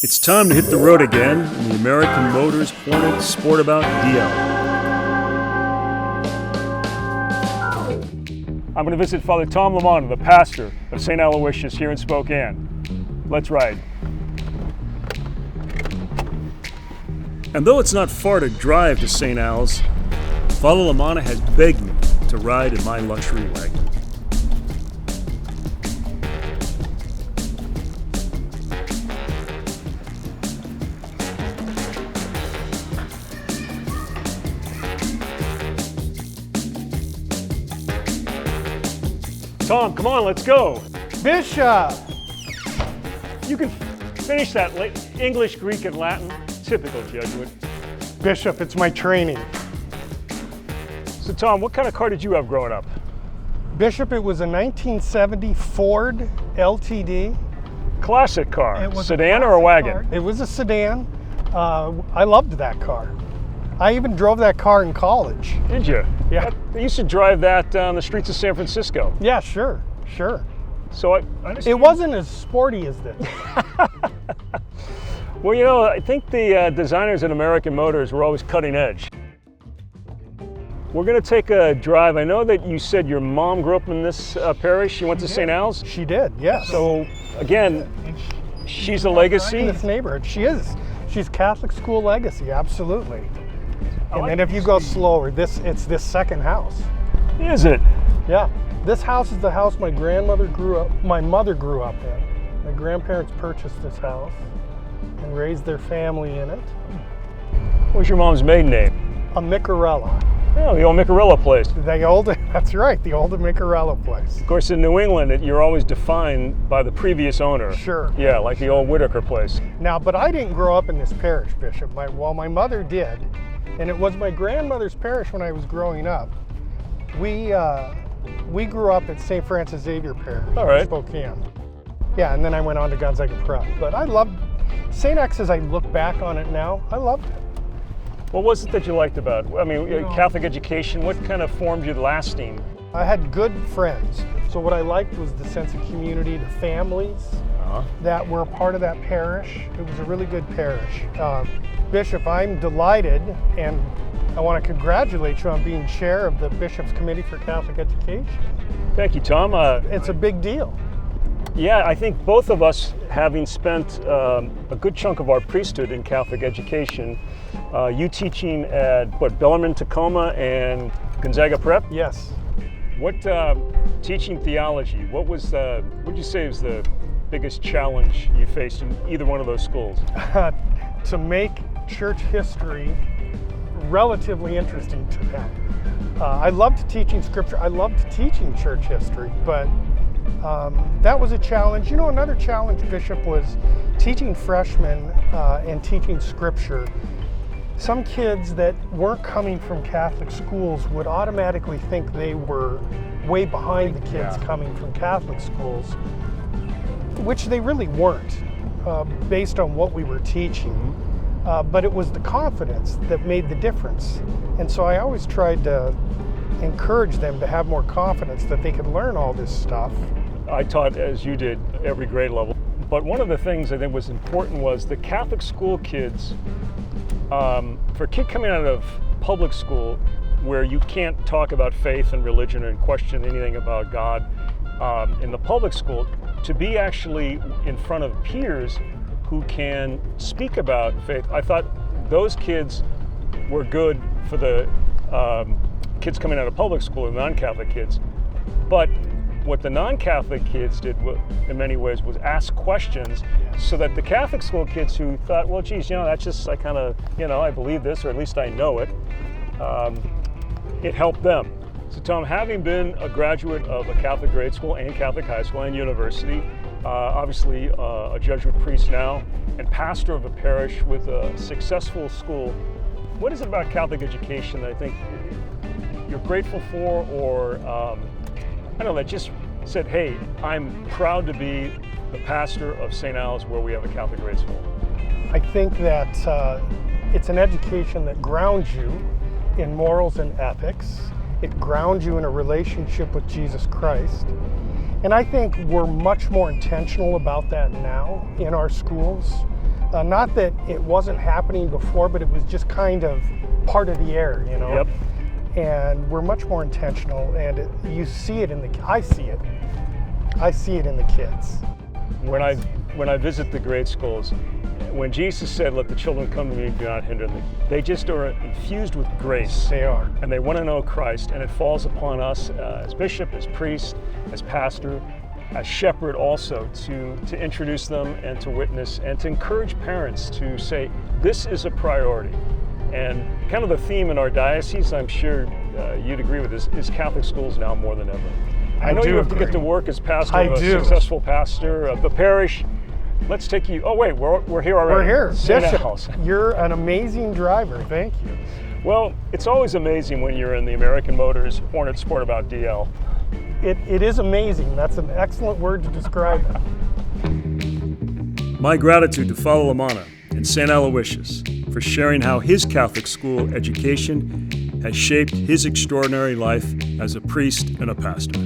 It's time to hit the road again in the American Motors Hornet Sportabout DL. I'm going to visit Father Tom Lamont, the pastor of St. Aloysius here in Spokane. Let's ride. And though it's not far to drive to St. Al's, Father Lamont has begged me to ride in my luxury wagon. Tom, come on, let's go. Bishop! You can finish that English, Greek, and Latin. Typical Jesuit. Bishop, it's my training. So Tom, what kind of car did you have growing up? Bishop, it was a 1970 Ford LTD. Classic car. It was sedan or a wagon? Car. It was a sedan. I loved that car. I even drove that car in college. Did you? Yeah. I used to drive that on the streets of San Francisco. Yeah, sure. So it wasn't as sporty as this. Well, you know, I think the designers at American Motors were always cutting edge. We're going to take a drive. I know that you said your mom grew up in this parish. She went to St. Al's? She did, yes. So, again, she's a legacy? In this neighborhood, she is. She's Catholic school legacy, absolutely. And then if you go slower, it's this second house. Is it? Yeah. This house is the house my mother grew up in. My grandparents purchased this house and raised their family in it. What was your mom's maiden name? A Micarella. Oh, the old Micarella place. That's right, the old Micarella place. Of course, in New England, you're always defined by the previous owner. Sure. Yeah, like the old Whitaker place. Now, but I didn't grow up in this parish, Bishop. My mother did, and it was my grandmother's parish when I was growing up. We grew up at St. Francis Xavier Parish in Spokane. Yeah, and then I went on to Gonzaga Prep. But I loved St. X as I look back on it now. I loved it. What was it that you liked about it? I mean, Catholic education, what kind of formed you lasting? I had good friends. So what I liked was the sense of community, the families that were a part of that parish. It was a really good parish. Bishop, I'm delighted, and I want to congratulate you on being chair of the Bishop's Committee for Catholic Education. Thank you, Tom. It's a big deal. Yeah, I think both of us, having spent a good chunk of our priesthood in Catholic education, you teaching at, Bellarmine, Tacoma, and Gonzaga Prep? Yes. What, teaching theology, what would you say was the biggest challenge you faced in either one of those schools? To make church history relatively interesting to them. I loved teaching scripture. I loved teaching church history, but that was a challenge. You know, another challenge, Bishop, was teaching freshmen and teaching scripture. Some kids that weren't coming from Catholic schools would automatically think they were way behind the kids coming from Catholic schools, which they really weren't, based on what we were teaching. But it was the confidence that made the difference. And so I always tried to encourage them to have more confidence that they could learn all this stuff. I taught, as you did, every grade level. But one of the things I think was important was the Catholic school kids, for a kid coming out of public school where you can't talk about faith and religion and question anything about God in the public school, to be actually in front of peers who can speak about faith. I thought those kids were good for the kids coming out of public school and non-Catholic kids. But what the non-Catholic kids did in many ways was ask questions so that the Catholic school kids who thought, well, geez, that's just, I kind of, I believe this, or at least I know it, it helped them. So Tom, having been a graduate of a Catholic grade school and Catholic high school and university, obviously a Jesuit priest now, and pastor of a parish with a successful school, what is it about Catholic education that I think you're grateful for, or I don't know, that just said, hey, I'm proud to be the pastor of St. Al's where we have a Catholic grade school? I think that it's an education that grounds you in morals and ethics. It grounds you in a relationship with Jesus Christ. And I think we're much more intentional about that now in our schools. Not that it wasn't happening before, but it was just kind of part of the air, you know? Yep. And we're much more intentional, and you see it in I see it in the kids. When I visit the grade schools, when Jesus said, "Let the children come to me, do not hinder them," they just are infused with grace. They are. And they want to know Christ, and it falls upon us as bishop, as priest, as pastor, as shepherd also to introduce them and to witness and to encourage parents to say, this is a priority. And kind of the theme in our diocese, I'm sure you'd agree with this, is Catholic schools now more than ever. I know you have to get to work as pastor of a successful pastor of the parish. Let's take you. Oh wait, we're here already. We're here. Bishop, you're an amazing driver. Thank you. Well, it's always amazing when you're in the American Motors Hornet Sportabout DL. It is amazing. That's an excellent word to describe it. My gratitude to Father Lamanna and St. Aloysius for sharing how his Catholic school education has shaped his extraordinary life as a priest and a pastor.